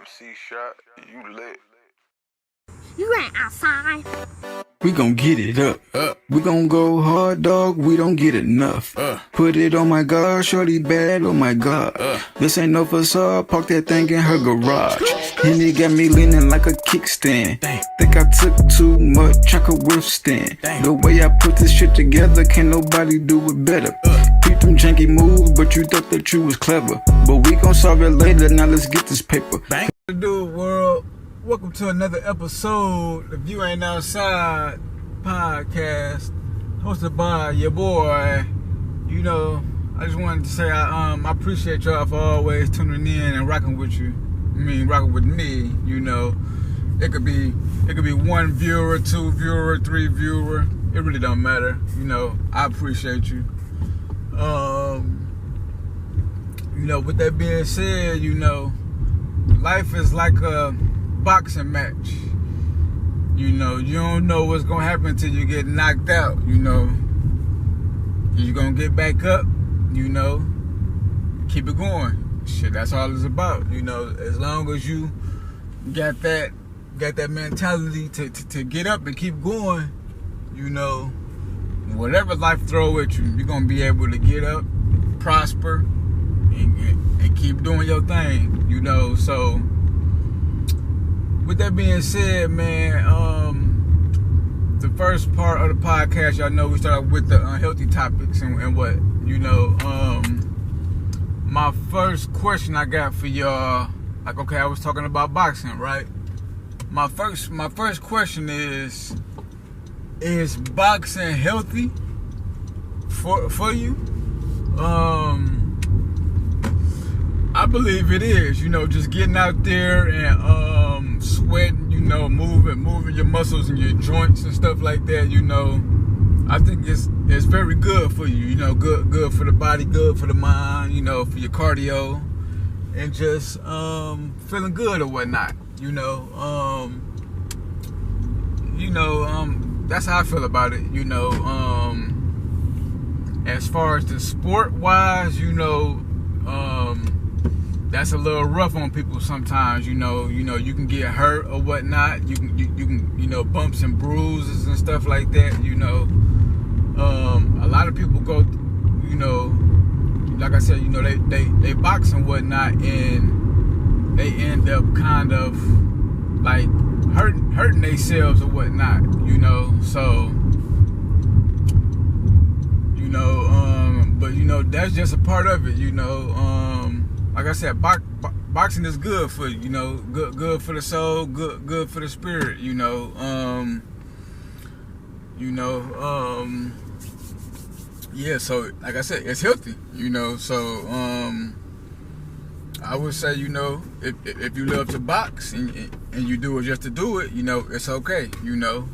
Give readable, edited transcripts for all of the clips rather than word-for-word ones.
MC shot, you lit. You ain't outside. We gon' get it up. We gon' go hard, dog. We don't get enough. Put it on my God, shorty bad. Oh my God. This ain't no facade. Park that thing in her garage. And it got me leaning like a kickstand. Think I took too much, I could withstand. The way I put this shit together, can't nobody do it better. Peep them janky moves, but you thought that you was clever. But we gon' solve it later. Now let's get this paper. Dude, world. Welcome to another episode of You Ain't Outside podcast, hosted by your boy. You know, I just wanted to say I appreciate y'all for always tuning in and rocking with you. Rocking with me. You know, it could be one viewer, two viewer, three viewer. It really don't matter. You know, I appreciate you. You know, with that being said, you know, life is like a boxing match. You know, you don't know what's gonna happen until you get knocked out. You know, you're gonna get back up. You know, keep it going. Shit, that's all it's about. You know, as long as you got that mentality to get up and keep going. You know, whatever life throw at you, you're gonna be able to get up, prosper, and keep doing your thing. You know, so. With that being said, man, the first part of the podcast, y'all know we started with the unhealthy topics and what, you know, my first question I got for y'all, like, okay, I was talking about boxing, right? My first question is boxing healthy for you? I believe it is, you know, just getting out there and sweating, you know, moving your muscles and your joints and stuff like that, you know. I think it's very good for you, you know, good for the body, good for the mind, you know, for your cardio and just feeling good or whatnot, you know. That's how I feel about it, you know. As far as the sport wise, you know, that's a little rough on people sometimes, you know, you can get hurt or whatnot. You can, you know, bumps and bruises and stuff like that, you know. A lot of people go, you know, like I said, you know, they box and whatnot, and they end up kind of like hurting themselves or whatnot, you know. So, you know, but you know, that's just a part of it, you know. Like I said, boxing is good for you, you know, good for the soul, good for the spirit, you know. Yeah. So like I said, it's healthy, you know. So I would say, you know, if you love to box and you do it just to do it, you know, it's okay, you know.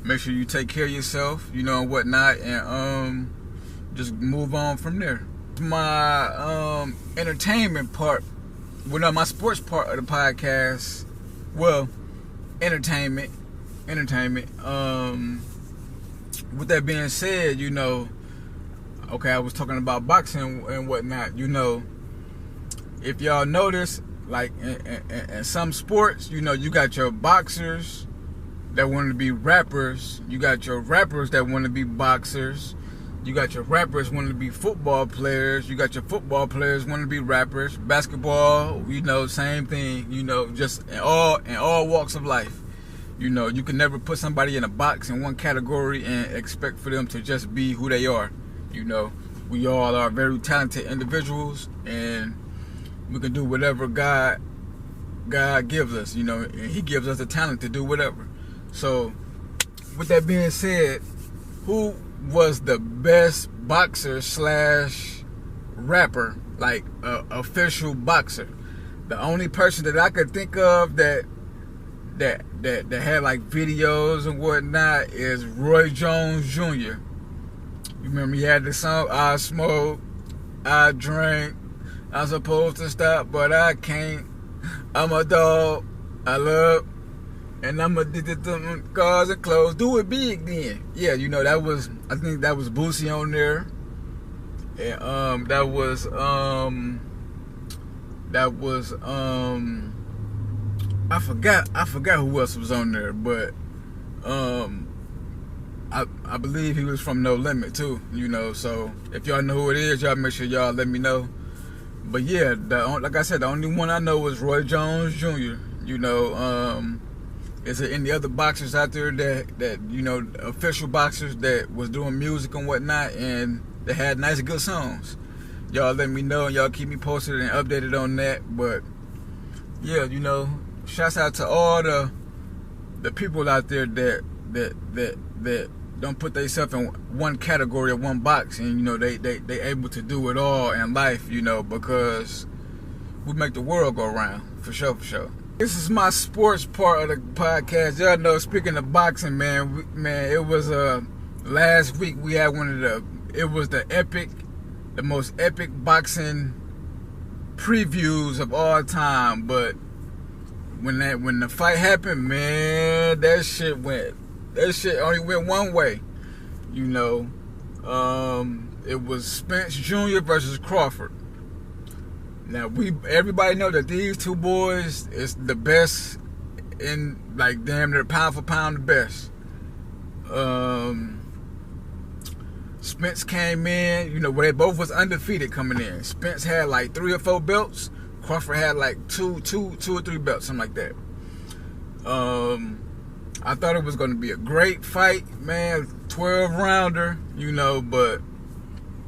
Make sure you take care of yourself, you know, and whatnot, and just move on from there. My entertainment part, well, no, my sports part of the podcast, well, entertainment. With that being said, you know, okay, I was talking about boxing and whatnot, you know. If y'all notice, like in some sports, you know, you got your boxers that want to be rappers, you got your rappers that want to be boxers. You got your rappers wanting to be football players. You got your football players wanting to be rappers. Basketball, you know, same thing. You know, just in all walks of life. You know, you can never put somebody in a box in one category and expect for them to just be who they are. You know, we all are very talented individuals, and we can do whatever God gives us. You know, and He gives us the talent to do whatever. So, with that being said, who was the best boxer / rapper, like official boxer? The only person that I could think of that had like videos and whatnot is Roy Jones Jr. You remember he had the song, I smoke, I drink, I'm supposed to stop, but I can't. I'm a dog, I love, and I'm addicted to cars and clothes. Do it big then. Yeah, you know, I think that was Boosie on there. And that was That was I forgot who else was on there, but I believe he was from No Limit too, you know. So if y'all know who it is, y'all make sure y'all let me know. But yeah, like I said, the only one I know was Roy Jones Jr. You know, is there any other boxers out there that you know, official boxers that was doing music and whatnot, and they had nice good songs? Y'all let me know, and y'all keep me posted and updated on that. But yeah, you know, shouts out to all the people out there that don't put themselves in one category or one box, and you know, they able to do it all in life, you know, because we make the world go round, for sure, for sure. This is my sports part of the podcast. Y'all know, speaking of boxing, man, it was last week we had the most epic boxing previews of all time. But when the fight happened, man, that shit only went one way, you know. It was Spence Jr. versus Crawford. Now everybody know that these two boys is the best in, like, damn near pound for pound the best. Spence came in, you know, where they both was undefeated coming in. Spence had like 3 or 4 belts. Crawford had like two or 3 belts, something like that. I thought it was going to be a great fight, man, 12-rounder, you know, but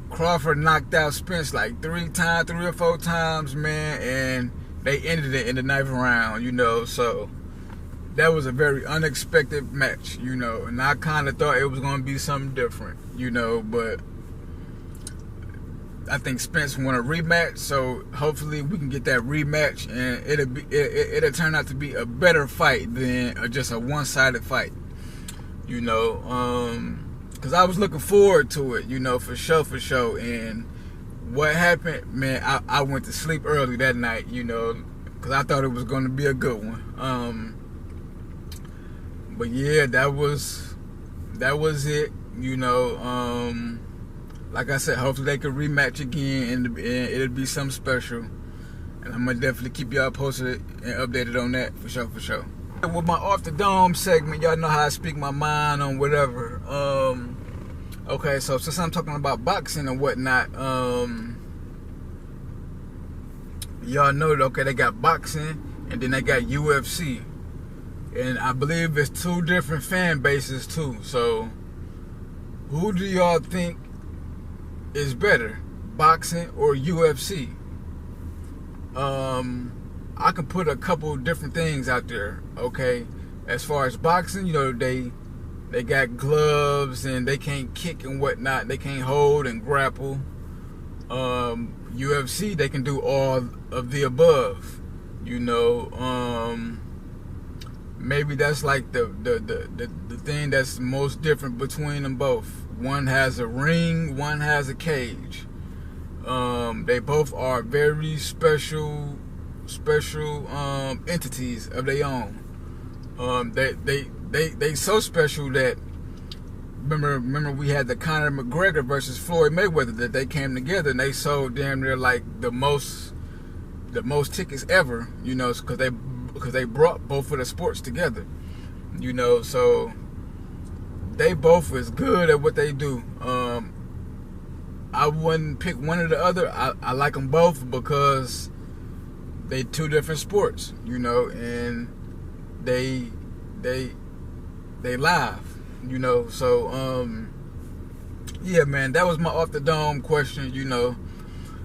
Crawford knocked out Spence like 3 or 4 times, man, and they ended it in the 9th round, you know. So that was a very unexpected match, you know, and I kind of thought it was going to be something different, you know, but I think Spence won a rematch, so hopefully we can get that rematch, and it'll turn out to be a better fight than just a one-sided fight, you know. Because I was looking forward to it, you know, for sure. And what happened, man, I went to sleep early that night, you know, because I thought it was going to be a good one. But yeah, that was it, you know. Like I said, hopefully they could rematch again, and it'll be something special. And I'm going to definitely keep y'all posted and updated on that, for sure. With my Off the Dome segment, y'all know how I speak my mind on whatever. Okay, so since I'm talking about boxing and whatnot, y'all know that, okay, they got boxing and then they got UFC. And I believe it's 2 different fan bases too. So who do y'all think is better, boxing or UFC? I can put a couple different things out there, okay? As far as boxing, you know, they got gloves and they can't kick and whatnot. They can't hold and grapple. UFC, they can do all of the above, you know. Maybe that's like the thing that's most different between them both. One has a ring, one has a cage. They both are very special entities of their own. They so special that remember we had the Conor McGregor versus Floyd Mayweather, that they came together and they sold damn near like the most tickets ever, you know, because they brought both of the sports together, you know. So they both is good at what they do. I wouldn't pick one or the other. I like them both because they 2 different sports, you know, and they live, you know. So yeah, man, that was my Off the Dome question, you know.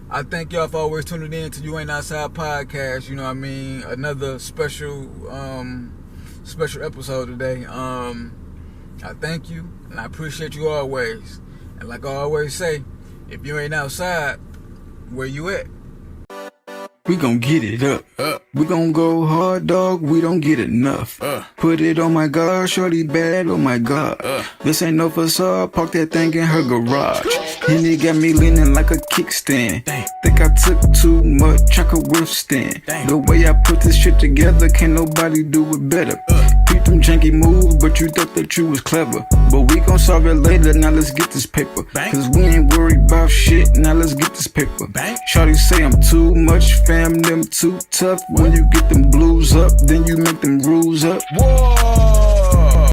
I thank y'all for always tuning in to You Ain't Outside podcast, you know what I mean. Another special episode today. I thank you and I appreciate you always. And like I always say, if you ain't outside, where you at? We gon' get it up. We gon' go hard, dog. We don't get enough. Put it on my God, shorty bad. Oh my God. This ain't no facade. Park that thing in her garage. And it got me leaning like a kickstand. Think I took too much, I could withstand. The way I put this shit together, can't nobody do it better. Beat them some janky moves, but you thought that you was clever. But we gon' solve it later, now let's get this paper. Cause we ain't worried about shit, now let's get this paper. Shawty say I'm too much, fam, them too tough. When you get them blues up, then you make them rules up. Whoa.